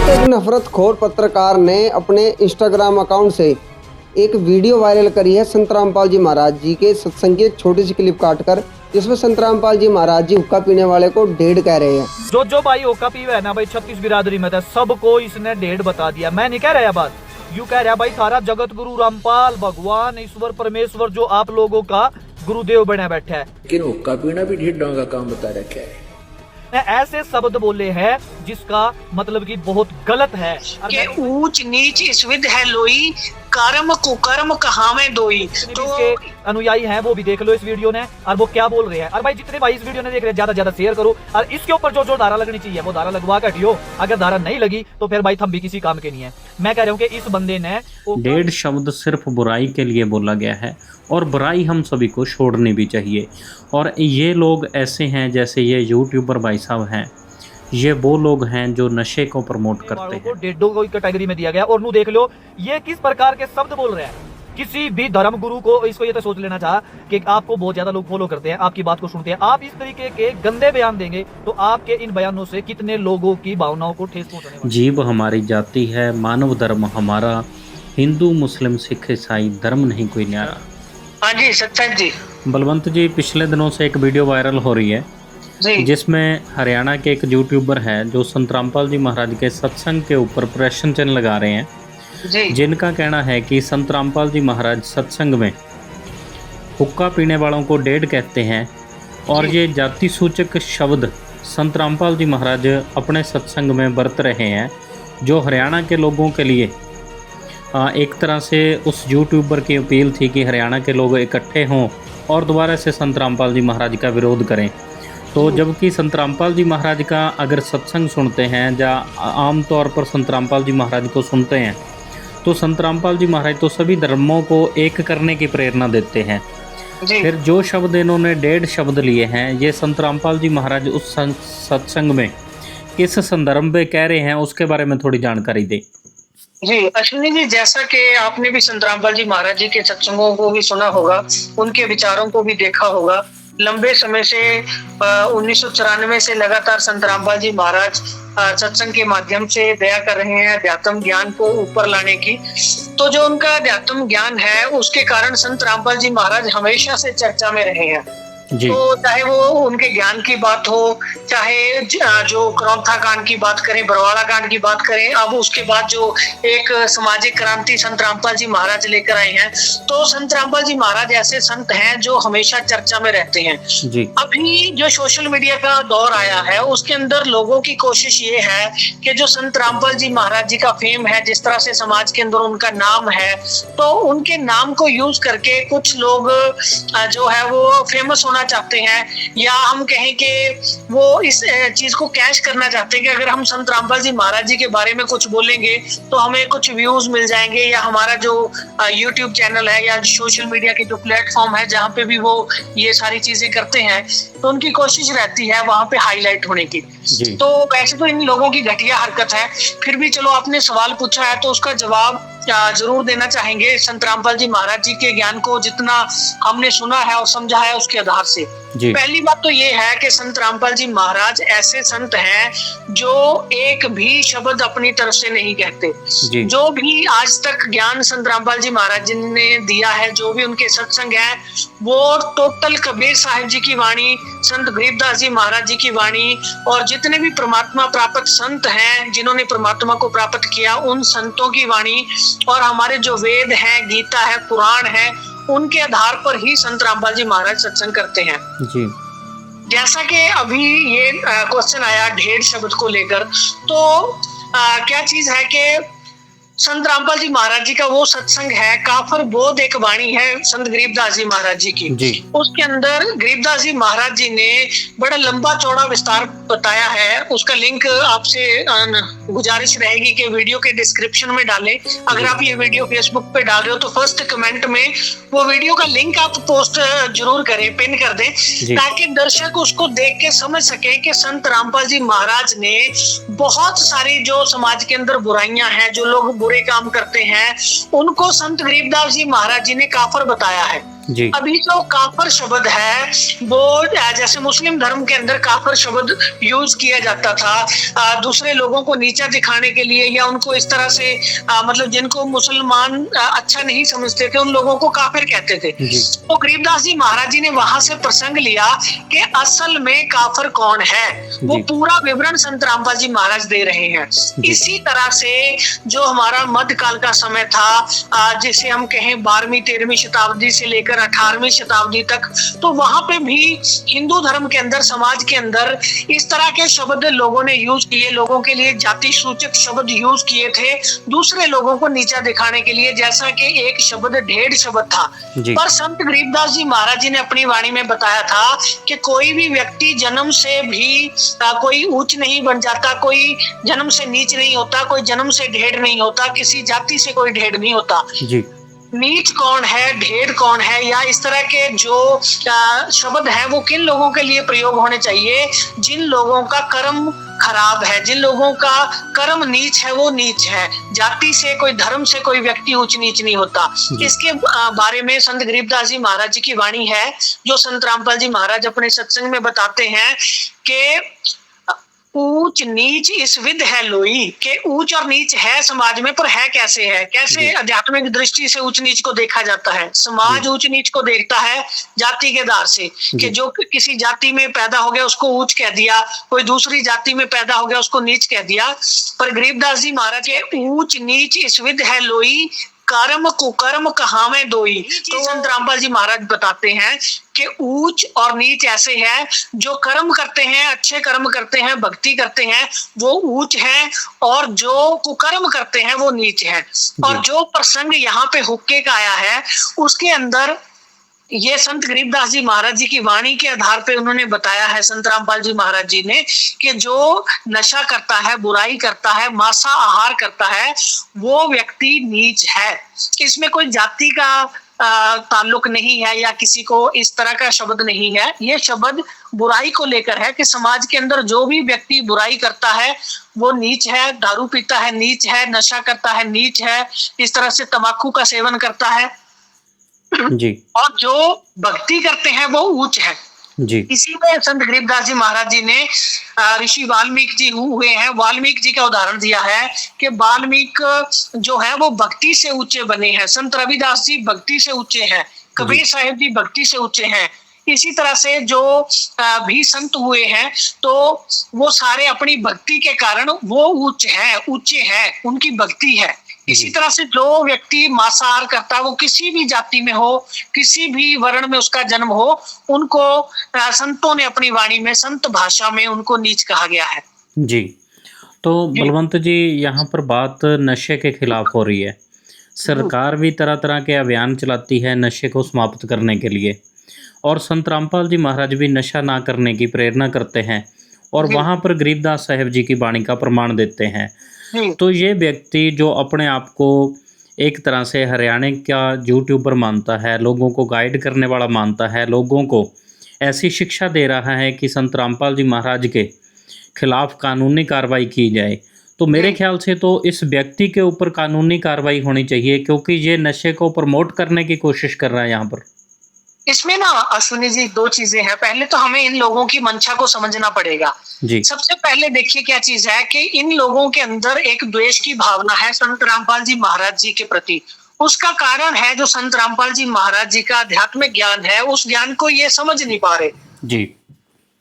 एक नफरतखोर पत्रकार ने अपने इंस्टाग्राम अकाउंट से एक वीडियो वायरल करी है संत रामपाल जी महाराज जी के सत्संग की एक छोटी सी क्लिप काटकर, जिसमें संत रामपाल जी महाराज जी हुक्का पीने वाले को डेढ़ कह रहे हैं। जो भाई हुक्का पीवे है ना भाई, 36 बिरादरी में था, सबको इसने डेढ़ बता दिया। मैं नहीं कह रहा बात, यूं कह रहा भाई सारा जगत गुरु रामपाल भगवान ईश्वर परमेश्वर जो आप लोगों का गुरुदेव बना बैठा है, लेकिन हुक्का पीना भी ढीडों का काम बता रखा है। ऐसे शब्द बोले हैं जिसका मतलब कि बहुत गलत है कि ऊंच नीच इस विद है लोई, कर्म कुकर्म कहावे दोई। तो अनुयायी हैं वो भी देख लो इस वीडियो ने, और वो क्या बोल रहे हैं। और भाई जितने भाई इस वीडियो ने देख रहे हैं ज्यादा शेयर करो, और इसके ऊपर जो धारा लगनी चाहिए वो धारा लगवा कर हटियो। अगर धारा नहीं लगी तो फिर भाई हम भी किसी काम के नहीं है। मैं कह रहा हूँ कि इस बंदे ने डेढ़ शब्द सिर्फ बुराई के लिए बोला गया है, और बुराई हम सभी को छोड़नी भी चाहिए। और ये लोग ऐसे हैं जैसे ये यूट्यूबर भाई साहब हैं, ये वो लोग हैं जो नशे को प्रमोट करते हैं। डेढ़ों को कैटेगरी में दिया गया। और नू देख लो ये किस प्रकार के शब्द बोल रहे हैं। किसी भी धर्म गुरु को इसको ये तो सोच लेना चाहा कि आपको बहुत ज्यादा लोग फॉलो करते हैं, आपकी बात को सुनते हैं, आप इस तरीके के गंदे बयान देंगे तो आपके इन बयानों से कितने लोगों की भावनाओं को ठेस पहुंचने। जीव हमारी जाति है, मानव धर्म हमारा, हिंदू मुस्लिम सिख ईसाई धर्म नहीं कोई न्यारा। हाँ जी सत्संग जी। बलवंत जी, पिछले दिनों से एक वीडियो वायरल हो रही है जिसमें हरियाणा के एक यूट्यूबर है जो संत रामपाल जी महाराज के सत्संग के ऊपर प्रश्न चिन्ह लगा रहे हैं जी। जिनका कहना है कि संत रामपाल जी महाराज सत्संग में हुक्का पीने वालों को डेढ़ कहते हैं, और ये जाति सूचक शब्द संत रामपाल जी महाराज अपने सत्संग में बरत रहे हैं, जो हरियाणा के लोगों के लिए एक तरह से उस यूट्यूबर की अपील थी कि हरियाणा के लोग इकट्ठे हों और दोबारा से संत रामपाल जी महाराज का विरोध करें। तो जबकि संत रामपाल जी महाराज का अगर सत्संग सुनते हैं या आम तौर पर संत रामपाल जी महाराज को सुनते हैं तो संत रामपाल जी महाराज तो सभी धर्मों को एक करने की प्रेरणा देते हैं। फिर जो शब्द इन्होंने डेढ़ शब्द लिए हैं, ये संत रामपाल जी महाराज उस सत्संग में किस संदर्भ में कह रहे हैं उसके बारे में थोड़ी जानकारी दें। जी अश्विनी जी, जैसा कि आपने भी संत रामपाल जी महाराज जी के सत्संगों को भी सुना होगा, उनके विचारों को भी देखा होगा। लंबे समय से 1994 से लगातार संत रामपाल जी महाराज सत्संग के माध्यम से दया कर रहे हैं अध्यात्म ज्ञान को ऊपर लाने की। तो जो उनका अध्यात्म ज्ञान है उसके कारण संत रामपाल जी महाराज हमेशा से चर्चा में रहे हैं। तो चाहे वो उनके ज्ञान की बात हो, चाहे जो क्रौंथा कांड की बात करें, बरवाड़ा कांड की बात करें, अब उसके बाद जो एक सामाजिक क्रांति संत रामपाल जी महाराज लेकर आए हैं, तो संत रामपाल जी महाराज ऐसे संत हैं जो हमेशा चर्चा में रहते हैं। अभी जो सोशल मीडिया का दौर आया है उसके अंदर लोगों की कोशिश ये है कि जो संत रामपाल जी महाराज जी का फेम है, जिस तरह से समाज के अंदर उनका नाम है, तो उनके नाम को यूज करके कुछ लोग जो है वो फेमस होना चाहते हैं, या हम कहें कि वो इस चीज को कैश करना चाहते हैं कि अगर हम संत रामपाल जी महाराज जी के बारे में कुछ बोलेंगे तो हमें कुछ व्यूज मिल जाएंगे, या हमारा जो यूट्यूब चैनल है या सोशल मीडिया के जो प्लेटफॉर्म है जहाँ पे भी वो ये सारी चीजें करते हैं, तो उनकी कोशिश रहती है वहां पे हाईलाइट होने की। तो वैसे तो इन लोगों की घटिया हरकत है, फिर भी चलो आपने सवाल पूछा है तो उसका जवाब जरूर देना चाहेंगे। संत रामपाल जी महाराज जी के ज्ञान को जितना हमने सुना है और समझा है उसके आधार से पहली बात तो ये है कि संत रामपाल जी महाराज ऐसे संत हैं जो एक भी शब्द अपनी तरफ से नहीं कहते। जो भी आज तक ज्ञान संत रामपाल जी महाराज जी ने दिया है, जो भी उनके सत्संग है, वो टोटल कबीर साहिब जी की वाणी, संत गरीबदास जी महाराज जी की वाणी, और जितने भी परमात्मा प्राप्त संत हैं जिन्होंने परमात्मा को प्राप्त किया, उन संतों की वाणी, और हमारे जो वेद हैं, गीता है, पुराण है, उनके आधार पर ही संत रामपाल जी महाराज सत्संग करते हैं। जैसा कि अभी ये क्वेश्चन आया ढेर शब्द को लेकर, तो क्या चीज है कि संत रामपाल जी महाराज जी का वो सत्संग है, काफर बोध एक वाणी है संत गरीबदास जी महाराज जी की। उसके अंदर गरीबदास जी महाराज जी ने बड़ा लंबा चौड़ा विस्तार बताया है। उसका लिंक आपसे गुजारिश रहेगी कि वीडियो के डिस्क्रिप्शन में डालें। अगर आप ये वीडियो फेसबुक पे डाल रहे हो तो फर्स्ट कमेंट में वो वीडियो का लिंक आप पोस्ट जरूर करें, पिन कर दें, ताकि दर्शक उसको देख के समझ सके कि संत रामपाल जी महाराज ने बहुत सारी जो समाज के अंदर बुराइयां हैं, जो लोग बुरे काम करते हैं, उनको संत गरीबदास जी महाराज जी ने काफर बताया है। जी अभी जो काफर शब्द है वो जैसे मुस्लिम धर्म के अंदर काफर शब्द यूज किया जाता था दूसरे लोगों को नीचा दिखाने के लिए, या उनको इस तरह से मतलब जिनको मुसलमान अच्छा नहीं समझते थे उन लोगों को काफिर कहते थे। जी तो गरीबदास जी महाराज जी ने वहां से प्रसंग लिया कि असल में काफर कौन है, वो जी। पूरा विवरण संत रामपाल जी महाराज दे रहे हैं। जी। इसी तरह से जो हमारा मध्यकाल का समय था जिसे हम कहें 12वीं 13वीं शताब्दी से लेकर 18वीं शताब्दी तक, तो वहां पे भी हिंदू धर्म के अंदर, समाज के अंदर इस तरह के शब्द लोगों ने यूज किए, लोगों के लिए जाति सूचक शब्द यूज किए थे दूसरे लोगों को नीचा दिखाने के लिए, जैसा कि एक शब्द ढेड़ शब्द था। जी। पर संत गरीबदास जी महाराज जी ने अपनी वाणी में बताया था कि कोई भी व्यक्ति जन्म से भी कोई ऊंच नहीं बन जाता, कोई जन्म से नीच नहीं होता, कोई जन्म से ढेड़ नहीं होता, किसी जाति से कोई ढेड़ नहीं होता। जी नीच कौन है, ढेर कौन है, या इस तरह के जो शब्द है वो किन लोगों के लिए प्रयोग होने चाहिए? जिन लोगों का कर्म खराब है, जिन लोगों का कर्म नीच है वो नीच है। जाति से, कोई धर्म से कोई व्यक्ति ऊंच नीच नहीं होता। इसके बारे में संत गरीबदास जी महाराज जी की वाणी है जो संत रामपाल जी महाराज अपने सत्संग में बताते हैं कि ऊंच नीच इस विध है लोई, के ऊंच और नीच है समाज में, पर है कैसे है, कैसे आध्यात्मिक दृष्टि से ऊंच नीच को देखा जाता है। समाज ऊंच नीच को देखता है जाति के आधार से, कि जो किसी जाति में पैदा हो गया उसको ऊंच कह दिया, कोई दूसरी जाति में पैदा हो गया उसको नीच कह दिया। पर गरीबदास जी महाराज के ऊंच नीच इस विध है लोई, कर्म कुकर्म कहावे दोई। तो संत रामपाल जी महाराज बताते हैं कि ऊंच और नीच ऐसे है, जो कर्म करते हैं, अच्छे कर्म करते हैं, भक्ति करते हैं, वो ऊंच है, और जो कुकर्म करते हैं वो नीच है। और जो प्रसंग यहाँ पे हुक्के का आया है उसके अंदर ये संत गरीबदास जी महाराज जी की वाणी के आधार पे उन्होंने बताया है, संत रामपाल जी महाराज जी ने, कि जो नशा करता है, बुराई करता है, मांसा आहार करता है, वो व्यक्ति नीच है। इसमें कोई जाति का ताल्लुक नहीं है या किसी को इस तरह का शब्द नहीं है। ये शब्द बुराई को लेकर है कि समाज के अंदर जो भी व्यक्ति बुराई करता है वो नीच है, दारू पीता है नीच है, नशा करता है नीच है, इस तरह से तंबाकू का सेवन करता है जी। और जो भक्ति करते हैं वो ऊंच है। जी। इसी में संत गरीबदास जी महाराज जी ने ऋषि वाल्मीकि जी हुए हैं, वाल्मीकि जी का उदाहरण दिया है कि वाल्मीकि जो है वो भक्ति से ऊंचे बने हैं। संत रविदास जी भक्ति से ऊंचे हैं, कबीर साहिब जी भक्ति से ऊंचे हैं। इसी तरह से जो भी संत हुए हैं तो वो सारे अपनी भक्ति के कारण वो ऊंचे हैं, उनकी भक्ति है। इसी तरह से जो व्यक्ति मांसाहार करता है वो किसी भी जाति में हो, किसी भी वर्ण में उसका जन्म हो, उनको संतों ने अपनी वाणी में, संत भाषा में उनको नीच कहा गया है। जी। तो बलवंत जी, यहाँ पर बात नशे के खिलाफ हो रही है। सरकार भी तरह तरह के अभियान चलाती है नशे को समाप्त करने के लिए, और संत रामपाल जी महाराज भी नशा ना करने की प्रेरणा करते हैं, और वहाँ पर गरीबदास साहिब जी की वाणी का प्रमाण देते हैं। तो ये व्यक्ति जो अपने आप को एक तरह से हरियाणा का यूट्यूबर मानता है, लोगों को गाइड करने वाला मानता है, लोगों को ऐसी शिक्षा दे रहा है कि संत रामपाल जी महाराज के खिलाफ कानूनी कार्रवाई की जाए, तो मेरे ख्याल से तो इस व्यक्ति के ऊपर कानूनी कार्रवाई होनी चाहिए, क्योंकि ये नशे को प्रमोट करने की कोशिश कर रहा है यहाँ पर। इसमें ना अश्विनी जी दो चीजें हैं। पहले तो हमें इन लोगों की मंशा को समझना पड़ेगा। जी। सबसे पहले देखिए क्या चीज है कि इन लोगों के अंदर एक द्वेष की भावना है संत रामपाल जी महाराज जी के प्रति। उसका कारण है जो संत रामपाल जी महाराज जी का आध्यात्मिक ज्ञान है, उस ज्ञान को ये समझ नहीं पा रहे। जी।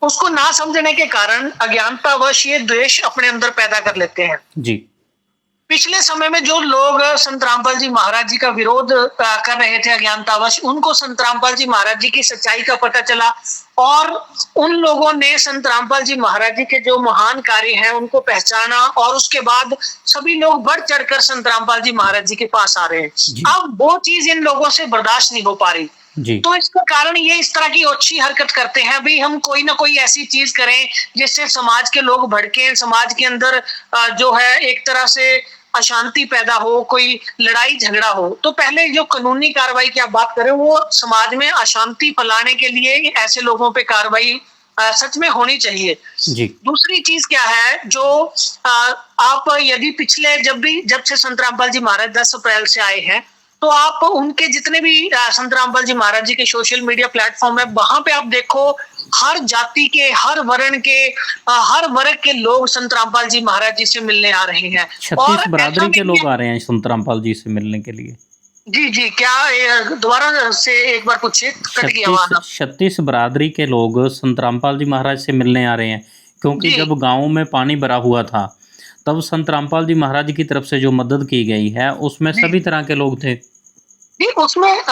उसको ना समझने के कारण अज्ञानतावश ये द्वेष अपने अंदर पैदा कर लेते हैं। जी। पिछले समय में जो लोग संत रामपाल जी महाराज जी का विरोध कर रहे थे अज्ञानतावश, उनको संत रामपाल जी महाराज जी की सच्चाई का पता चला, और उन लोगों ने संत रामपाल जी महाराज जी के जो महान कार्य हैं उनको पहचाना, और उसके बाद सभी लोग बढ़ चढ़कर संत रामपाल जी महाराज जी के पास आ रहे हैं। अब वो चीज इन लोगों से बर्दाश्त नहीं हो पा रही। जी। तो इसका कारण ये इस तरह की अच्छी हरकत करते हैं, भाई हम कोई ना कोई ऐसी चीज करें जिससे समाज के लोग भड़के, समाज के अंदर जो है एक तरह से अशांति पैदा हो, कोई लड़ाई झगड़ा हो। तो पहले जो कानूनी कार्रवाई की आप बात करें, वो समाज में अशांति फैलाने के लिए ऐसे लोगों पे कार्रवाई सच में होनी चाहिए। जी। दूसरी चीज क्या है, जो आप यदि पिछले जब से संत रामपाल जी महाराज 10 अप्रैल से आए हैं, तो आप उनके जितने भी संत रामपाल जी महाराज जी के सोशल मीडिया प्लेटफॉर्म है, वहां पे आप देखो हर जाति के, हर वर्ण के, हर वर्ग के लोग संत रामपाल जी महाराज जी से मिलने आ रहे हैं। 36 बरादरी के लोग आ रहे हैं संत रामपाल जी से मिलने के लिए। जी जी, क्या दोबारा से एक बार पूछिए, कट गया वहां। 36 बरादरी के लोग संत रामपाल जी महाराज से मिलने आ रहे हैं, क्योंकि जब गाँव में पानी भरा हुआ था तब संत रामपाल जी महाराज की तरफ से जो मदद की गई है उसमें सभी तरह के लोग थे। जी, उसमें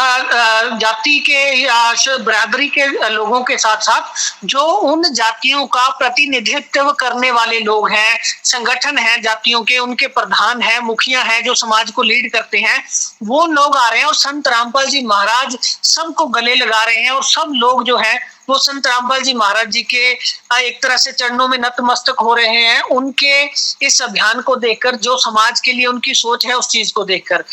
जाति के या बरादरी के लोगों के साथ साथ जो उन जातियों का प्रतिनिधित्व करने वाले लोग हैं, संगठन हैं जातियों के, उनके प्रधान हैं, मुखिया हैं, जो समाज को लीड करते हैं, वो लोग आ रहे हैं और संत रामपाल जी महाराज सबको गले लगा रहे हैं। और सब लोग जो हैं वो संत रामपाल जी महाराज जी के एक तरह से चरणों में नतमस्तक हो रहे हैं, उनके इस अभियान को देखकर, जो समाज के लिए उनकी सोच है उस चीज को देखकर।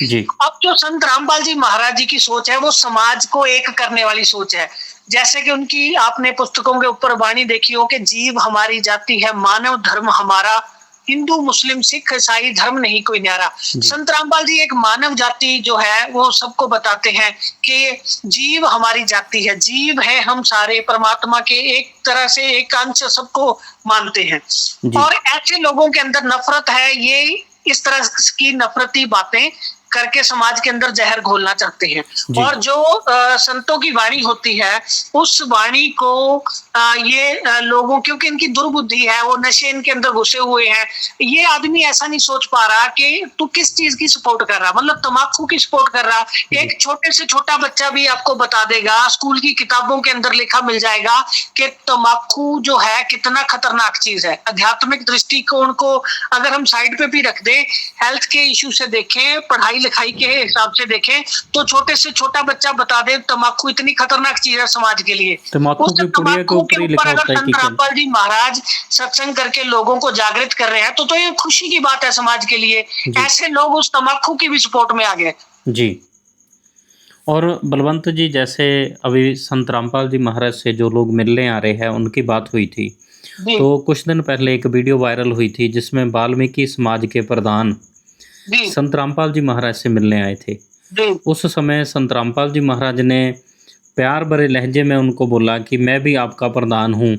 अब जो संत रामपाल जी महाराज जी की सोच है वो समाज को एक करने वाली सोच है। जैसे कि उनकी आपने पुस्तकों के ऊपर वाणी देखी हो कि जीव हमारी जाति है, मानव धर्म हमारा, हिंदू मुस्लिम सिख ईसाई धर्म नहीं कोई न्यारा। संत रामपाल जी एक मानव जाति जो है वो सबको बताते हैं कि जीव हमारी जाति है, जीव है हम सारे परमात्मा के एक तरह से एक अंश सबको मानते हैं। और ऐसे लोगों के अंदर नफरत है, ये इस तरह की नफरती बातें करके समाज के अंदर जहर घोलना चाहते हैं। और जो संतों की वाणी होती है उस वाणी को ये लोगों, क्योंकि इनकी दुर्बुद्धि है, वो नशे इनके अंदर घुसे हुए हैं, ये आदमी ऐसा नहीं सोच पा रहा कि तू किस चीज की सपोर्ट कर रहा, मतलब तम्बाकू की सपोर्ट कर रहा। एक छोटे से छोटा बच्चा भी आपको बता देगा, स्कूल की किताबों के अंदर लिखा मिल जाएगा कि तम्बाकू जो है कितना खतरनाक चीज है। आध्यात्मिक दृष्टिकोण को अगर हम साइड पे भी रख दें, हेल्थ के इश्यू से देखें, पढ़ाई लिखाई के हिसाब से देखें, तो छोटे से छोटा बच्चा बता दे तम्बाकू इतनी खतरनाक चीज है समाज के लिए। तम्बाकू के ऊपर अगर संत रामपाल जी महाराज सत्संग करके लोगों को जागृत कर रहे हैं तो ये खुशी की बात है समाज के लिए। ऐसे लोग उस तम्बाकू की भी सपोर्ट में आ गए। जी। और बलवंत जी, जैसे अभी संत रामपाल जी महाराज से जो लोग मिलने आ रहे हैं उनकी बात हुई थी, तो कुछ दिन पहले एक वीडियो वायरल हुई थी जिसमें वाल्मीकि समाज के प्रधान संत रामपाल जी महाराज से मिलने आए थे। उस समय संत रामपाल जी महाराज ने प्यार भरे लहजे में उनको बोला कि मैं भी आपका प्रधान हूँ,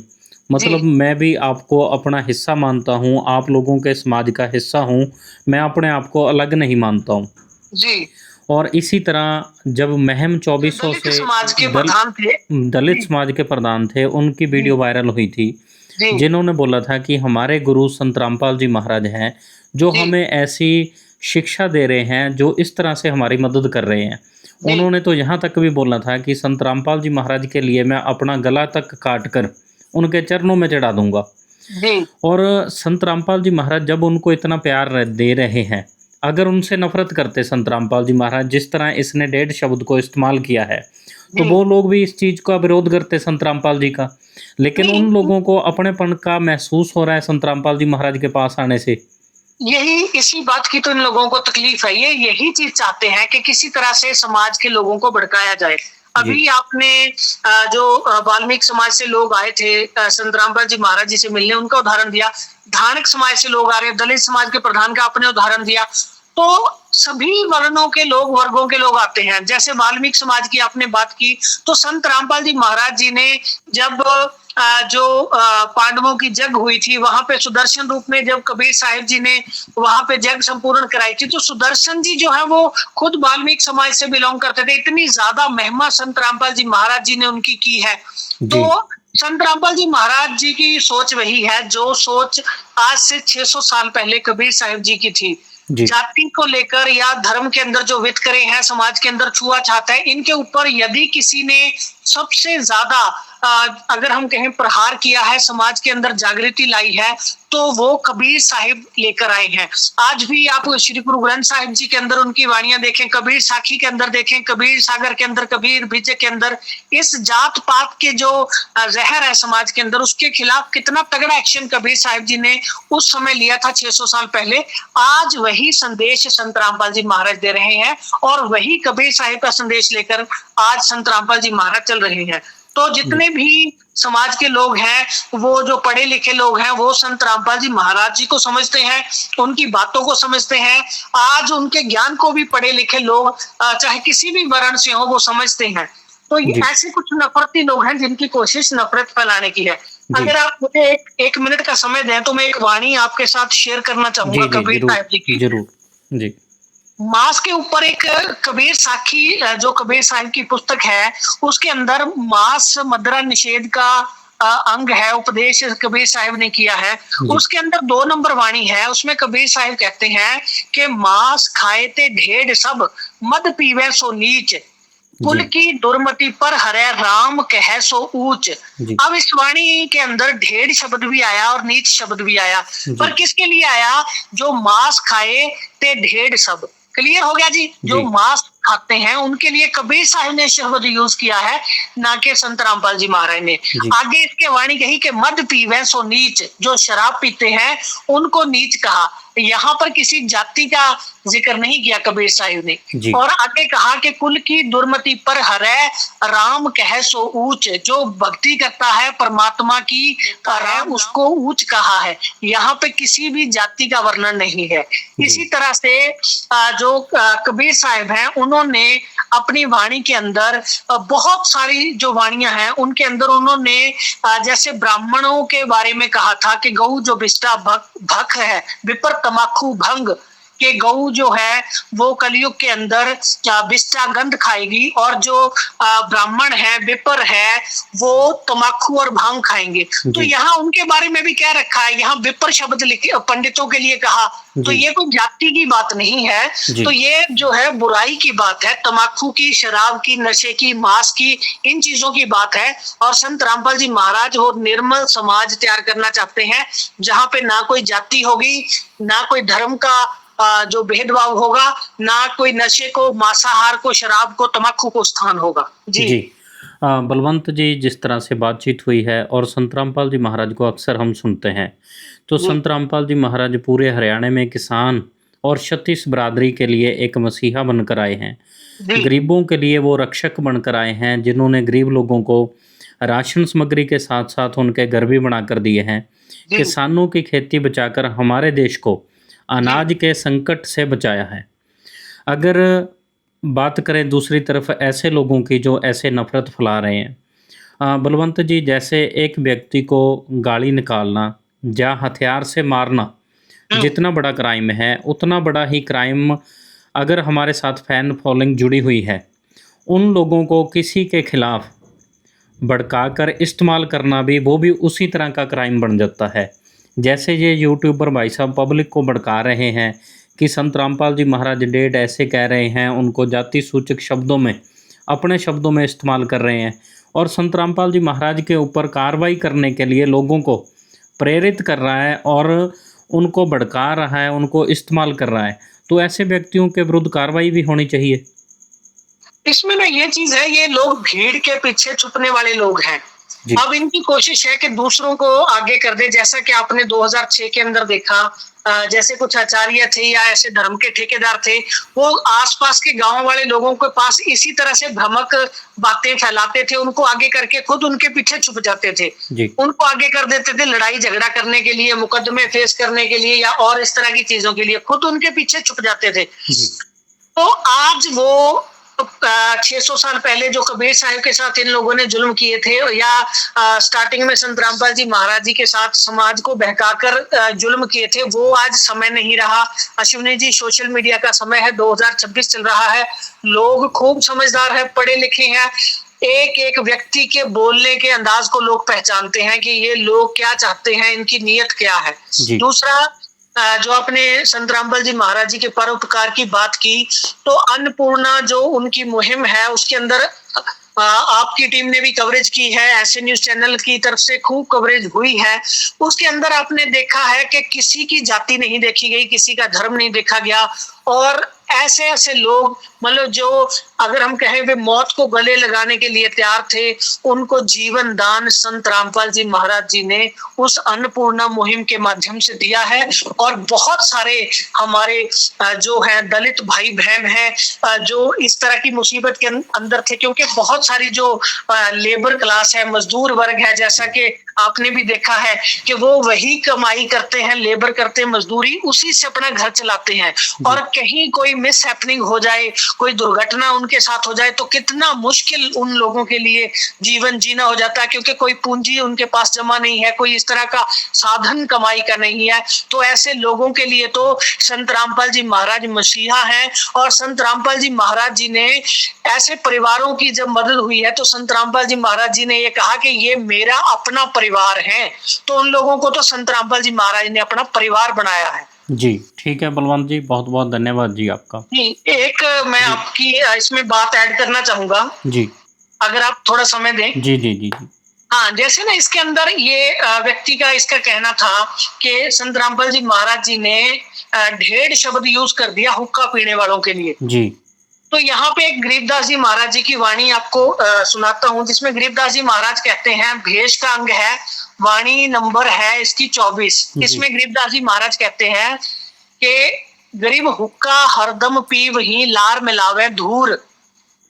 मतलब मैं भी आपको अपना हिस्सा मानता हूँ, आप लोगों के समाज का हिस्सा हूँ, मैं अपने आप को अलग नहीं मानता हूँ। जी। और इसी तरह जब महम 2400 से दलित समाज के प्रधान थे, उनकी वीडियो वायरल हुई थी जिन्होंने बोला था कि हमारे गुरु संत रामपाल जी महाराज हैं जो हमें ऐसी शिक्षा दे रहे हैं, जो इस तरह से हमारी मदद कर रहे हैं। उन्होंने तो यहाँ तक भी बोला था कि संत रामपाल जी महाराज के लिए मैं अपना गला तक काट कर उनके चरणों में चढ़ा दूंगा। और संत रामपाल जी महाराज जब उनको इतना प्यार दे रहे हैं, अगर उनसे नफरत करते संत रामपाल जी महाराज, जिस तरह इसने 1.5 शब्द को इस्तेमाल किया है, तो वो लोग भी इस चीज का विरोध करते संत रामपाल जी का। लेकिन उन लोगों को अपनेपन का महसूस हो रहा है संत रामपाल जी महाराज के पास आने से। यही इसी बात की तो इन लोगों को तकलीफ है, ये यही चीज चाहते हैं कि किसी तरह से समाज के लोगों को भड़काया जाए। अभी आपने जो वाल्मीकि समाज से लोग आए थे संत रामपाल जी महाराज जी से मिलने, उनका उदाहरण दिया। धार्मिक समाज से लोग आ रहे हैं, दलित समाज के प्रधान का आपने उदाहरण दिया। तो सभी वर्णों के लोग, वर्गों के लोग आते हैं। जैसे वाल्मीकि समाज की आपने बात की, तो संत रामपाल जी महाराज जी ने जब जो पांडवों की जंग हुई थी, वहां पे सुदर्शन रूप में जब कबीर साहिब जी ने वहां पे जंग संपूर्ण कराई थी, तो सुदर्शन जी जो है वो खुद वाल्मीकि समाज से बिलोंग करते थे। इतनी ज्यादा महिमा संत रामपाल जी महाराज जी ने उनकी की है। तो संत रामपाल जी महाराज जी की सोच वही है जो सोच आज से 600 साल पहले कबीर साहिब जी की थी। जाति को लेकर या धर्म के अंदर जो वितकरे हैं, समाज के अंदर छुआछूत है, इनके ऊपर यदि किसी ने सबसे ज्यादा अगर हम कहें प्रहार किया है, समाज के अंदर जागृति लाई है, तो वो कबीर साहिब लेकर आए हैं। आज भी आप श्री गुरु ग्रंथ साहिब जी के अंदर उनकी वाणियां देखें, कबीर साखी के अंदर देखें, कबीर सागर के अंदर, कबीर बीजे के अंदर, इस जात पात के जो जहर है समाज के अंदर, उसके खिलाफ कितना तगड़ा एक्शन कबीर साहिब जी ने उस समय लिया था 600 साल पहले। आज वही संदेश संत रामपाल जी महाराज दे रहे हैं और वही कबीर साहिब का संदेश लेकर आज संत रामपाल जी महाराज चल रहे हैं। तो जितने भी समाज के लोग हैं, वो जो पढ़े लिखे लोग हैं, वो संत रामपाल जी महाराज जी को समझते हैं, उनकी बातों को समझते हैं। आज उनके ज्ञान को भी पढ़े लिखे लोग चाहे किसी भी वर्ण से हो वो समझते हैं। तो ये ऐसे कुछ नफरती लोग हैं जिनकी कोशिश नफरत फैलाने की है। अगर आप मुझे एक मिनट का समय दें तो मैं एक वाणी आपके साथ शेयर करना चाहूंगा कबीर साहब जी की। जरूर जी। मांस के ऊपर एक कबीर साखी जो कबीर साहब की पुस्तक है, उसके अंदर मांस मदिरा निषेध का अंग है, उपदेश कबीर साहब ने किया है। उसके अंदर 2 नंबर वाणी है, उसमें कबीर साहब कहते हैं कि मांस खाए ते ढेड सब, मद पीवे सो नीच, कुल की दुर्मति पर हरे राम कहे सो ऊंच। अब इस वाणी के अंदर ढेड शब्द भी आया और नीच शब्द भी आया, पर किसके लिए आया? जो मांस खाए ते ढेड सब। क्लियर हो गया जी? जो मांस खाते हैं उनके लिए कबीर साहब ने शब्द यूज किया है, ना कि संत रामपाल जी महाराज ने। आगे इसके वाणी कही कि मद पीवे सो नीच, जो शराब पीते हैं उनको नीच कहा। यहाँ पर किसी जाति का जिक्र नहीं किया कबीर साहिब ने। और आगे कहा कि कुल की दुर्मति पर हरे राम कहे सो ऊंच, जो भक्ति करता है परमात्मा की है उसको ऊंच कहा है। यहाँ पे किसी भी जाति का वर्णन नहीं है। इसी तरह से जो कबीर साहिब हैं उन्होंने अपनी वाणी के अंदर बहुत सारी जो वाणियां हैं उनके अंदर उन्होंने जैसे ब्राह्मणों के बारे में कहा था कि गऊ जो बिष्टा भक है विपर तमाकू भंग, कि गऊ जो है वो कलयुग के अंदर बिष्टा गंध खाएगी, और जो ब्राह्मण है विपर है वो तमाकू और भांग खाएंगे। तो यहाँ उनके बारे में भी क्या रखा है, यहाँ विपर शब्द लिखे पंडितों के लिए कहा। तो ये कोई जाति की बात नहीं है, तो ये जो है बुराई की बात है, तमाकू की, शराब की, नशे की, मांस की, इन चीजों की बात है। और संत रामपाल जी महाराज वो निर्मल समाज तैयार करना चाहते हैं जहाँ पे ना कोई जाति होगी, ना कोई धर्म का जो भेदभाव होगा, ना कोई नशे को, मांसाहार को, शराब को, तम्बाकू को स्थान होगा। जी बलवंत जी, जिस तरह से बातचीत हुई है और संत रामपाल जी महाराज को अक्सर हम सुनते हैं, तो संत रामपाल जी महाराज पूरे हरियाणा में किसान और क्षत्रिय बरादरी के लिए एक मसीहा बनकर आए हैं। गरीबों के लिए वो रक्षक बनकर आए हैं, जिन्होंने गरीब लोगों को राशन सामग्री के साथ साथ उनके घर भी बनाकर दिए हैं। किसानों की खेती बचाकर हमारे देश को अनाज के संकट से बचाया है। अगर बात करें दूसरी तरफ ऐसे लोगों की जो ऐसे नफरत फैला रहे हैं, बलवंत जी, जैसे एक व्यक्ति को गाली निकालना या हथियार से मारना जितना बड़ा क्राइम है, उतना बड़ा ही क्राइम अगर हमारे साथ फैन फॉलोइंग जुड़ी हुई है, उन लोगों को किसी के खिलाफ भड़काकर इस्तेमाल करना भी, वो भी उसी तरह का क्राइम बन जाता है। जैसे ये यूट्यूबर भाई साहब पब्लिक को भड़का रहे हैं कि संत रामपाल जी महाराज डेड ऐसे कह रहे हैं, उनको जाति सूचक शब्दों में, अपने शब्दों में इस्तेमाल कर रहे हैं, और संत रामपाल जी महाराज के ऊपर कार्रवाई करने के लिए लोगों को प्रेरित कर रहा है और उनको भड़का रहा है, उनको इस्तेमाल कर रहा है। तो ऐसे व्यक्तियों के विरुद्ध कार्रवाई भी होनी चाहिए। इसमें ना ये चीज है, ये लोग भीड़ के पीछे छुपने वाले लोग हैं। अब इनकी कोशिश है कि दूसरों को आगे कर दे, जैसा कि आपने 2006 के अंदर देखा, जैसे कुछ आचार्य थे या ऐसे धर्म के ठेकेदार थे, वो आसपास के गांव वाले लोगों के पास इसी तरह से भ्रामक बातें फैलाते थे, उनको आगे करके खुद उनके पीछे छुप जाते थे, उनको आगे कर देते थे लड़ाई झगड़ा करने के लिए, मुकदमे फेस करने के लिए या और इस तरह की चीजों के लिए, खुद उनके पीछे छुप जाते थे। तो आज वो 600 साल पहले जो कबीर साहब के साथ इन लोगों ने जुल्म किए थे, या स्टार्टिंग में संत रामपाल जी महाराज जी के साथ समाज को बहकाकर जुल्म किए थे, वो आज समय नहीं रहा। अश्विनी जी, सोशल मीडिया का समय है, 2026 चल रहा है, लोग खूब समझदार है, पढ़े लिखे हैं, एक एक व्यक्ति के बोलने के अंदाज को लोग पहचानते हैं कि ये लोग क्या चाहते हैं, इनकी नीयत क्या है। दूसरा, जो आपने संत रामपाल जी महाराज जी के परोपकार की बात की, तो अन्नपूर्णा जो उनकी मुहिम है उसके अंदर आपकी टीम ने भी कवरेज की है, ऐसे न्यूज चैनल की तरफ से खूब कवरेज हुई है। उसके अंदर आपने देखा है कि किसी की जाति नहीं देखी गई, किसी का धर्म नहीं देखा गया, और ऐसे ऐसे लोग मतलब जो अगर हम कहें वे मौत को गले लगाने के लिए तैयार थे, उनको जीवन दान संत रामपाल जी महाराज जी ने उस अन्नपूर्णा मुहिम के माध्यम से दिया है। और बहुत सारे हमारे जो है दलित भाई बहन हैं जो इस तरह की मुसीबत के अंदर थे, क्योंकि बहुत सारी जो लेबर क्लास है, मजदूर वर्ग है, जैसा कि आपने भी देखा है कि वो वही कमाई करते हैं, लेबर करते हैं, मजदूरी, उसी से अपना घर चलाते हैं। और कहीं कोई मिस हैपनिंग हो जाए, कोई दुर्घटना उनके साथ हो जाए तो कितना मुश्किल उन लोगों के लिए जीवन जीना हो जाता है, क्योंकि कोई पूंजी उनके पास जमा नहीं है, कोई इस तरह का साधन कमाई का नहीं है। तो ऐसे लोगों के लिए तो संत रामपाल जी महाराज मसीहा हैं। और संत रामपाल जी महाराज जी ने ऐसे परिवारों की जब मदद हुई है तो संत रामपाल जी महाराज जी ने ये कहा कि ये मेरा अपना परिवार है। तो उन लोगों को तो संत रामपाल जी महाराज ने अपना परिवार बनाया है। जी ठीक है बलवंत जी, बहुत बहुत धन्यवाद जी आपका। जी, एक मैं आपकी इसमें बात ऐड करना चाहूंगा, जी अगर आप थोड़ा समय दें। जी जी जी जी हाँ, जैसे ना इसके अंदर ये व्यक्ति का इसका कहना था कि संत रामपाल जी महाराज जी ने 1.5 शब्द यूज कर दिया हुक्का पीने वालों के लिए। जी तो यहाँ पे एक गरीबदास जी महाराज जी की वाणी आपको सुनाता हूँ, जिसमें गरीबदास जी महाराज कहते हैं, भेष का अंग है, वाणी नंबर है इसकी 24। इसमें गरीबदास जी महाराज कहते हैं कि गरीब हुक्का हरदम पीव ही लार मिलावे धूर,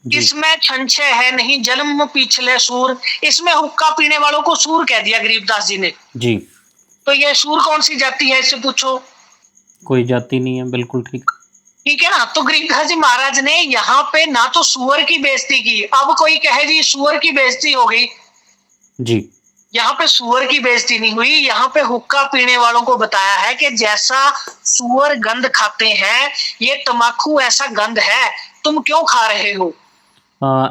इसमें संशय है नहीं जन्म पिछले सूर। इसमें हुक्का पीने वालों को सूर कह दिया गरीबदास जी ने। जी तो ये सूर कौन सी जाति है, इससे पूछो। कोई जाति नहीं है, बिल्कुल ठीक। ठीक है ना। तो गरीबदास जी महाराज ने यहाँ पे ना तो सुअर की बेइज्जती की, अब कोई कहे जी सुअर की बेइज्जती हो गई, जी यहाँ पे सुअर की बेइज्जती नहीं हुई। यहाँ पे हुक्का पीने वालों को बताया है कि जैसा सुअर गंध खाते हैं, ये तम्बाकू ऐसा गंध है, तुम क्यों खा रहे हो।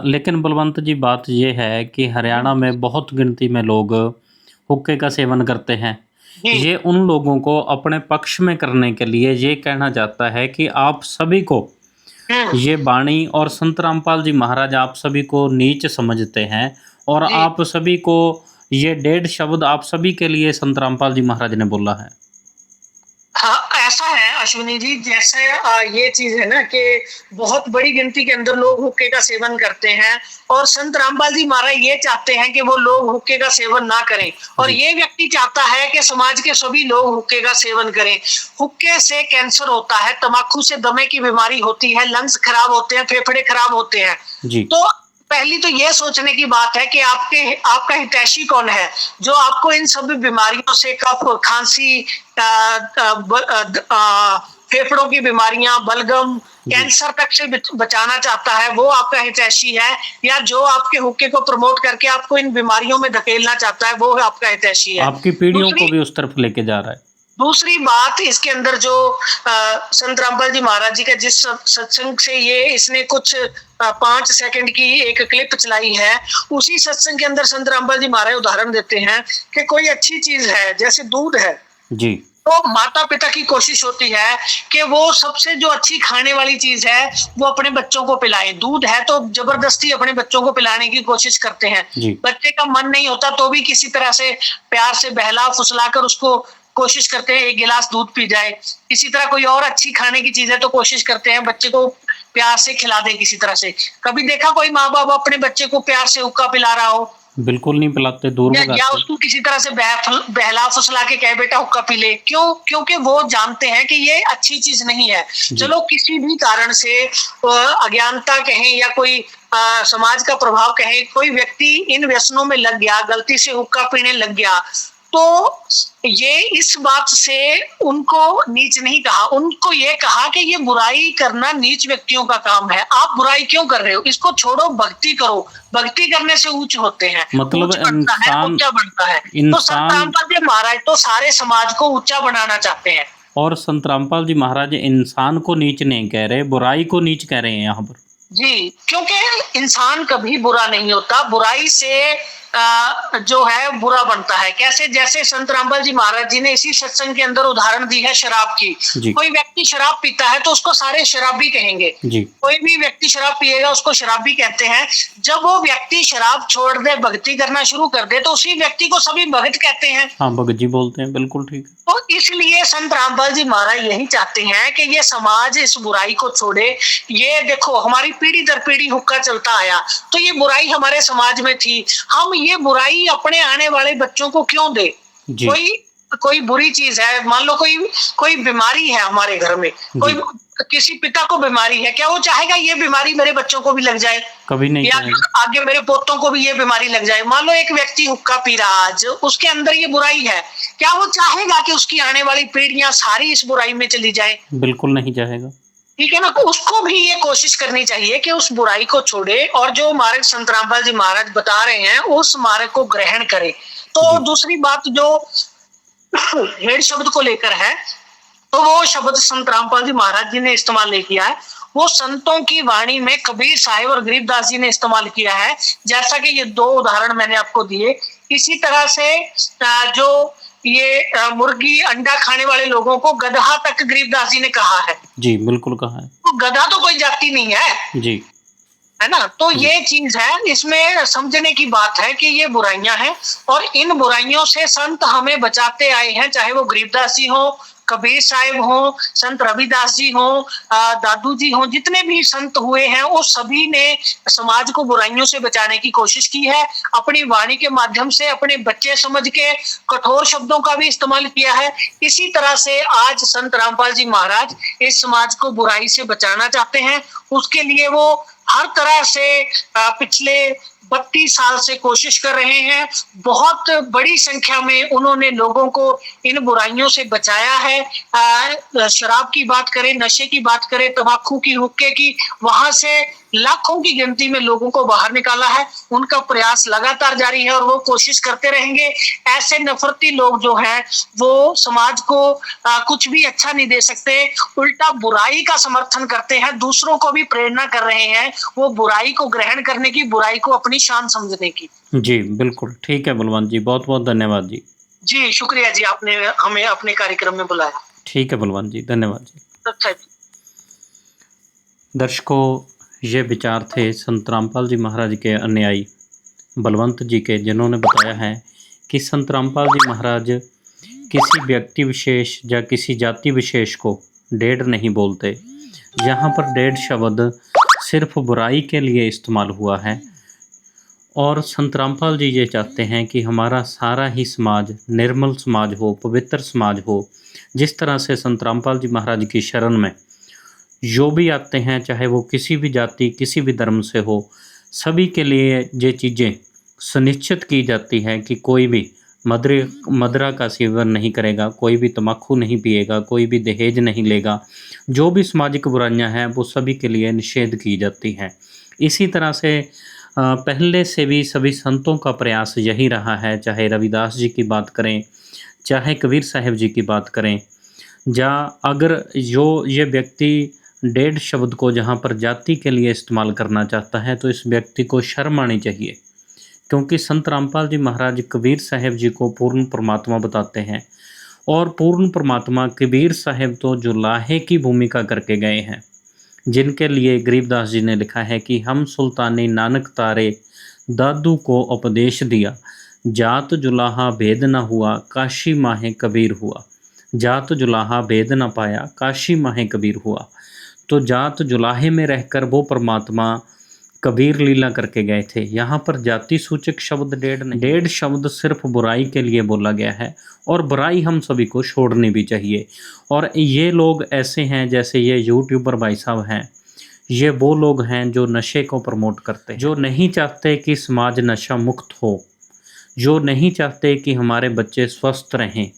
लेकिन बलवंत जी बात ये है कि हरियाणा में बहुत गिनती में लोग हुक्के का सेवन करते हैं। ये उन लोगों को अपने पक्ष में करने के लिए ये कहना चाहता है कि आप सभी को ये वाणी और संत रामपाल जी महाराज आप सभी को नीच समझते हैं, और आप सभी को ये 1.5 शब्द आप सभी के लिए संत रामपाल जी महाराज ने बोला है। हाँ, ऐसा है अश्विनी जी, जैसे ये चीज है ना कि बहुत बड़ी गिनती के अंदर लोग हुक्के का सेवन करते हैं, और संत रामपाल जी महाराज ये चाहते हैं कि वो लोग हुक्के का सेवन ना करें, और ये व्यक्ति चाहता है कि समाज के सभी लोग हुक्के का सेवन करें। हुक्के से कैंसर होता है, तम्बाकू से दमे की बीमारी होती है, लंग्स खराब होते हैं, फेफड़े खराब होते हैं। तो पहली तो ये सोचने की बात है कि आपका हितैषी कौन है, जो आपको इन सभी बीमारियों से, कफ, खांसी, फेफड़ों की बीमारियां, बलगम, कैंसर तक से बचाना चाहता है, वो आपका हितैषी है, या जो आपके हुक्के को प्रमोट करके आपको इन बीमारियों में धकेलना चाहता है, वो आपका हितैषी है। आपकी पीढ़ियों को भी उस तरफ लेके जा रहा है। दूसरी बात इसके अंदर जो संत रामपाल जी महाराज जी का जिस सत्संग से ये इसने कुछ 5 सेकंड की एक क्लिप चलाई है, उसी सत्संग के अंदर संत रामपाल जी महाराज उदाहरण देते हैं कि कोई अच्छी चीज है, जैसे दूध है जी, तो माता पिता की कोशिश होती है कि वो सबसे जो अच्छी खाने वाली चीज है वो अपने बच्चों को पिलाएं। दूध है तो जबरदस्ती अपने बच्चों को पिलाने की कोशिश करते हैं, बच्चे का मन नहीं होता तो भी किसी तरह से प्यार से बहला फुसला कर उसको कोशिश करते हैं एक गिलास दूध पी जाए। इसी तरह कोई और अच्छी खाने की चीज है तो कोशिश करते हैं बच्चे को प्यार से खिला दे किसी तरह से। कभी देखा कोई माँ बाप अपने बच्चे को प्यार से हुक्का पिला रहा हो? बिल्कुल नहीं पिलाते, दूर या उसको किसी तरह से बहला फुसला के कहे बेटा हुक्का पी ले। क्यों? क्योंकि वो जानते हैं कि ये अच्छी चीज नहीं है। चलो किसी भी कारण से अज्ञानता कहें या कोई समाज का प्रभाव कहें, कोई व्यक्ति इन व्यसनों में लग गया, गलती से हुक्का पीने लग गया, तो ये इस बात से उनको नीच नहीं कहा, उनको ये कहा कि ये बुराई करना नीच व्यक्तियों का काम है, आप बुराई क्यों कर रहे हो, इसको छोड़ो, भक्ति करो। भक्ति करने से ऊंच होते हैं, मतलब इंसान ऊंचा बनता है। तो संत रामपाल जी महाराज तो सारे समाज को ऊंचा बनाना चाहते हैं, और संत रामपाल जी महाराज इंसान को नीच नहीं कह रहे, बुराई को नीच कह रहे हैं यहाँ पर। जी, क्योंकि इंसान कभी बुरा नहीं होता, बुराई से जो है बुरा बनता है। कैसे? जैसे संत रामपाल जी महाराज जी ने इसी सत्संग के अंदर उदाहरण दी है शराब की। जी। कोई व्यक्ति शराब पीता है तो उसको सारे शराबी कहेंगे। जी। कोई भी व्यक्ति शराब पिएगा उसको शराबी कहते हैं। जब वो व्यक्ति शराब छोड़ दे, भक्ति करना शुरू कर दे, तो उसी व्यक्ति को सभी भगत कहते हैं। हाँ, भगत जी बोलते हैं, बिल्कुल ठीक है। तो इसलिए संत रामपाल जी महाराज यही चाहते हैं कि ये समाज इस बुराई को छोड़े। ये देखो, हमारी पीढ़ी दर पीढ़ी हुक्का चलता आया, तो ये बुराई हमारे समाज में थी। हम ये बुराई अपने आने वाले बच्चों को क्यों दे? कोई बुरी चीज है, मान लो कोई बीमारी है हमारे घर में, कोई किसी पिता को बीमारी है, क्या वो चाहेगा ये बीमारी मेरे बच्चों को भी लग जाए? कभी नहीं। या आगे मेरे पोतों को भी ये बीमारी लग जाए। मान लो एक व्यक्ति हुक्का पी रहा, आज उसके अंदर ये बुराई है, क्या वो चाहेगा कि उसकी आने वाली पीढ़ियां सारी इस बुराई में चली जाए? बिल्कुल नहीं चाहेगा। ठीक है ना? उसको भी ये कोशिश करनी चाहिए कि उस बुराई को छोड़े और जो मार्ग संत रामपाल जी महाराज बता रहे हैं उस मार्ग को ग्रहण करे। तो दूसरी बात जो हेड शब्द को लेकर है, तो वो शब्द संत रामपाल जी महाराज जी ने इस्तेमाल नहीं किया है, वो संतों की वाणी में कबीर साहिब और गरीबदास जी ने इस्तेमाल किया है। जैसा कि ये दो उदाहरण मैंने आपको दिए, इसी तरह से जो ये मुर्गी अंडा खाने वाले लोगों को गधा तक गरीबदास जी ने कहा है। जी, बिल्कुल कहा है। तो गधा तो कोई जाति नहीं है, जी, है ना? तो ये चीज है, इसमें समझने की बात है कि ये बुराइयां हैं और इन बुराइयों से संत हमें बचाते आए हैं, चाहे वो गरीबदास जी हो, कबीर साहिब हो, संत रविदास जी हो, दादू जी हो, जितने भी संत हुए हैं वो सभी ने समाज को बुराइयों से बचाने की कोशिश की है। अपनी वाणी के माध्यम से अपने बच्चे समझ के कठोर शब्दों का भी इस्तेमाल किया है। इसी तरह से आज संत रामपाल जी महाराज इस समाज को बुराई से बचाना चाहते हैं। उसके लिए वो हर तरह से पिछले 32 साल से कोशिश कर रहे हैं। बहुत बड़ी संख्या में उन्होंने लोगों को इन बुराइयों से बचाया है। शराब की बात करें, नशे की बात करें, तंबाकू की, हुक्के की, वहां से लाखों की गिनती में लोगों को बाहर निकाला है। उनका प्रयास लगातार जारी है और वो कोशिश करते रहेंगे। ऐसे नफरती लोग जो हैं वो समाज को कुछ भी अच्छा नहीं दे सकते, उल्टा बुराई का समर्थन करते हैं, दूसरों को भी प्रेरणा कर रहे हैं वो बुराई को ग्रहण करने की, बुराई को अपनी शान समझने की। जी, बिल्कुल ठीक है बलवंत जी, बहुत बहुत धन्यवाद जी। जी शुक्रिया जी, आपने हमें अपने कार्यक्रम में बुलाया। ठीक है बलवंत जी, धन्यवाद जी। अच्छा जी। दर्शकों, ये विचार थे संत रामपाल जी महाराज के अनुयायी बलवंत जी के, जिन्होंने बताया है कि संत रामपाल जी महाराज किसी व्यक्ति विशेष या किसी जाति विशेष को डेढ़ नहीं बोलते। यहाँ पर डेढ़ शब्द सिर्फ बुराई के लिए इस्तेमाल हुआ है और संत रामपाल जी ये चाहते हैं कि हमारा सारा ही समाज निर्मल समाज हो, पवित्र समाज हो। जिस तरह से संत रामपाल जी महाराज की शरण में जो भी आते हैं, चाहे वो किसी भी जाति किसी भी धर्म से हो, सभी के लिए ये चीज़ें सुनिश्चित की जाती हैं कि कोई भी मदिरा का सेवन नहीं करेगा, कोई भी तम्बाकू नहीं पिएगा, कोई भी दहेज नहीं लेगा। जो भी सामाजिक बुराइयां हैं वो सभी के लिए निषेध की जाती हैं। इसी तरह से पहले से भी सभी संतों का प्रयास यही रहा है, चाहे रविदास जी की बात करें, चाहे कबीर साहिब जी की बात करें, या अगर जो ये व्यक्ति डेढ़ शब्द को जहाँ पर जाति के लिए इस्तेमाल करना चाहता है तो इस व्यक्ति को शर्म आनी चाहिए, क्योंकि संत रामपाल जी महाराज कबीर साहिब जी को पूर्ण परमात्मा बताते हैं और पूर्ण परमात्मा कबीर साहिब तो जो लाहे की भूमिका करके गए हैं, जिनके लिए गरीबदास जी ने लिखा है कि हम सुल्तानी नानक तारे दादू को उपदेश दिया, जात जुलाहा भेद न हुआ काशी माहे कबीर हुआ। जात जुलाहा भेद न पाया काशी माहे कबीर हुआ। तो जात जुलाहे में रहकर वो परमात्मा कबीर लीला करके गए थे। यहाँ पर जाति सूचक शब्द डेढ़ नहीं, डेढ़ शब्द सिर्फ बुराई के लिए बोला गया है और बुराई हम सभी को छोड़नी भी चाहिए। और ये लोग ऐसे हैं, जैसे ये यूट्यूबर भाई साहब हैं, ये वो लोग हैं जो नशे को प्रमोट करते हैं, जो नहीं चाहते कि समाज नशा मुक्त हो, जो नहीं चाहते कि हमारे बच्चे स्वस्थ रहें,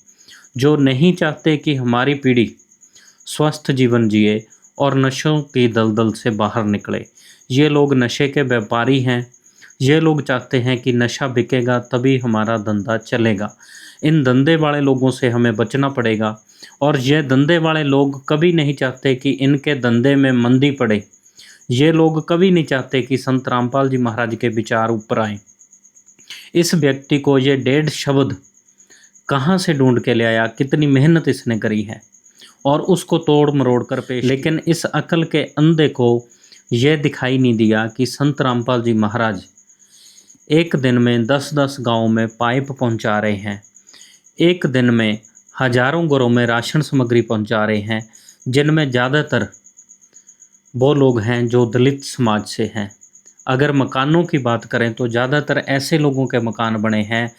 जो नहीं चाहते कि हमारी पीढ़ी स्वस्थ जीवन जिए और नशों की दलदल से बाहर निकले। ये लोग नशे के व्यापारी हैं। ये लोग चाहते हैं कि नशा बिकेगा तभी हमारा धंधा चलेगा। इन धंधे वाले लोगों से हमें बचना पड़ेगा और ये धंधे वाले लोग कभी नहीं चाहते कि इनके धंधे में मंदी पड़े। ये लोग कभी नहीं चाहते कि संत रामपाल जी महाराज के विचार ऊपर आएँ। इस व्यक्ति को ये 1.5 शब्द कहाँ से ढूंढ के ले आया, कितनी मेहनत इसने करी है और उसको तोड़ मरोड़ कर पेश। लेकिन इस अकल के अंधे को यह दिखाई नहीं दिया कि संत रामपाल जी महाराज एक दिन में 10-10 गाँव में पाइप पहुंचा रहे हैं, एक दिन में हजारों घरों में राशन सामग्री पहुंचा रहे हैं, जिनमें ज़्यादातर वो लोग हैं जो दलित समाज से हैं। अगर मकानों की बात करें तो ज़्यादातर ऐसे लोगों के मकान बने हैं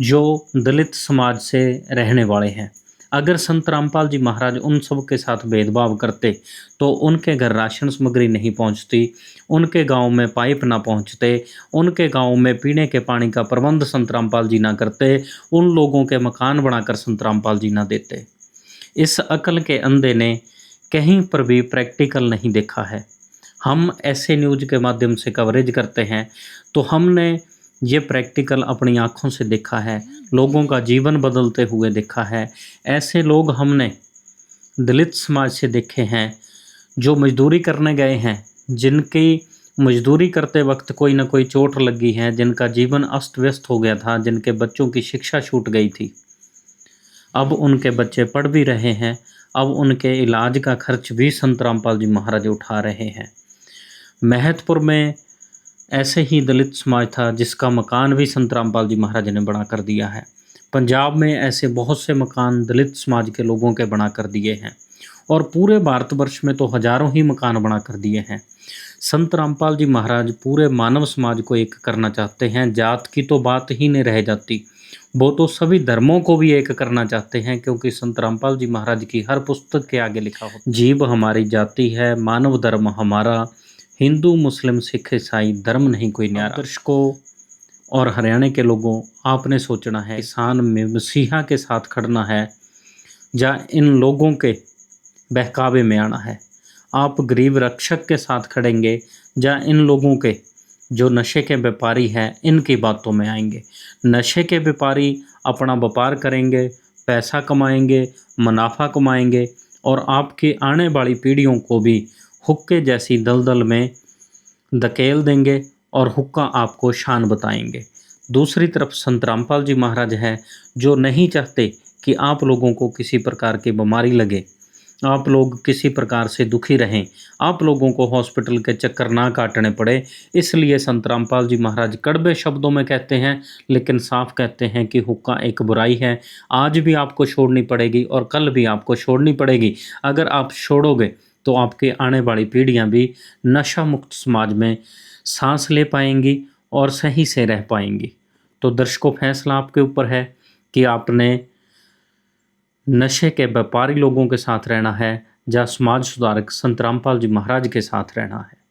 जो दलित समाज से रहने वाले हैं। अगर संत रामपाल जी महाराज उन सब के साथ भेदभाव करते तो उनके घर राशन सामग्री नहीं पहुंचती, उनके गांव में पाइप ना पहुंचते, उनके गांव में पीने के पानी का प्रबंध संत रामपाल जी ना करते, उन लोगों के मकान बनाकर संत रामपाल जी ना देते। इस अकल के अंधे ने कहीं पर भी प्रैक्टिकल नहीं देखा है। हम ऐसे न्यूज़ के माध्यम से कवरेज करते हैं तो हमने ये प्रैक्टिकल अपनी आँखों से देखा है, लोगों का जीवन बदलते हुए देखा है। ऐसे लोग हमने दलित समाज से देखे हैं जो मजदूरी करने गए हैं, जिनकी मजदूरी करते वक्त कोई ना कोई चोट लगी है, जिनका जीवन अस्त व्यस्त हो गया था, जिनके बच्चों की शिक्षा छूट गई थी। अब उनके बच्चे पढ़ भी रहे हैं, अब उनके इलाज का खर्च भी संत रामपाल जी महाराज उठा रहे हैं। महतपुर में ऐसे ही दलित समाज था जिसका मकान भी संत रामपाल जी महाराज ने बना कर दिया है। पंजाब में ऐसे बहुत से मकान दलित समाज के लोगों के बना कर दिए हैं और पूरे भारतवर्ष में तो हजारों ही मकान बना कर दिए हैं। संत रामपाल जी महाराज पूरे मानव समाज को एक करना चाहते हैं। जात की तो बात ही नहीं रह जाती, वो तो सभी धर्मों को भी एक करना चाहते हैं, क्योंकि संत रामपाल जी महाराज की हर पुस्तक के आगे लिखा हो, जीव हमारी जाति है, मानव धर्म हमारा, हिंदू मुस्लिम सिख ईसाई धर्म नहीं कोई न्यारा। दर्शकों और हरियाणा के लोगों, आपने सोचना है किसान में मसीहा के साथ खड़ना है या इन लोगों के बहकावे में आना है। आप गरीब रक्षक के साथ खड़ेंगे या इन लोगों के जो नशे के व्यापारी हैं इनकी बातों में आएंगे। नशे के व्यापारी अपना व्यापार करेंगे, पैसा कमाएंगे, मुनाफा कमाएंगे और आपकी आने वाली पीढ़ियों को भी हुक्के जैसी दलदल में धकेल देंगे और हुक्का आपको शान बताएंगे। दूसरी तरफ संत रामपाल जी महाराज हैं जो नहीं चाहते कि आप लोगों को किसी प्रकार की बीमारी लगे, आप लोग किसी प्रकार से दुखी रहें, आप लोगों को हॉस्पिटल के चक्कर ना काटने पड़े। इसलिए संत रामपाल जी महाराज कड़वे शब्दों में कहते हैं लेकिन साफ कहते हैं कि हुक्का एक बुराई है, आज भी आपको छोड़नी पड़ेगी और कल भी आपको छोड़नी पड़ेगी। अगर आप छोड़ोगे तो आपके आने वाली पीढ़ियां भी नशा मुक्त समाज में सांस ले पाएंगी और सही से रह पाएंगी। तो दर्शकों, फैसला आपके ऊपर है कि आपने नशे के व्यापारी लोगों के साथ रहना है या समाज सुधारक संत रामपाल जी महाराज के साथ रहना है।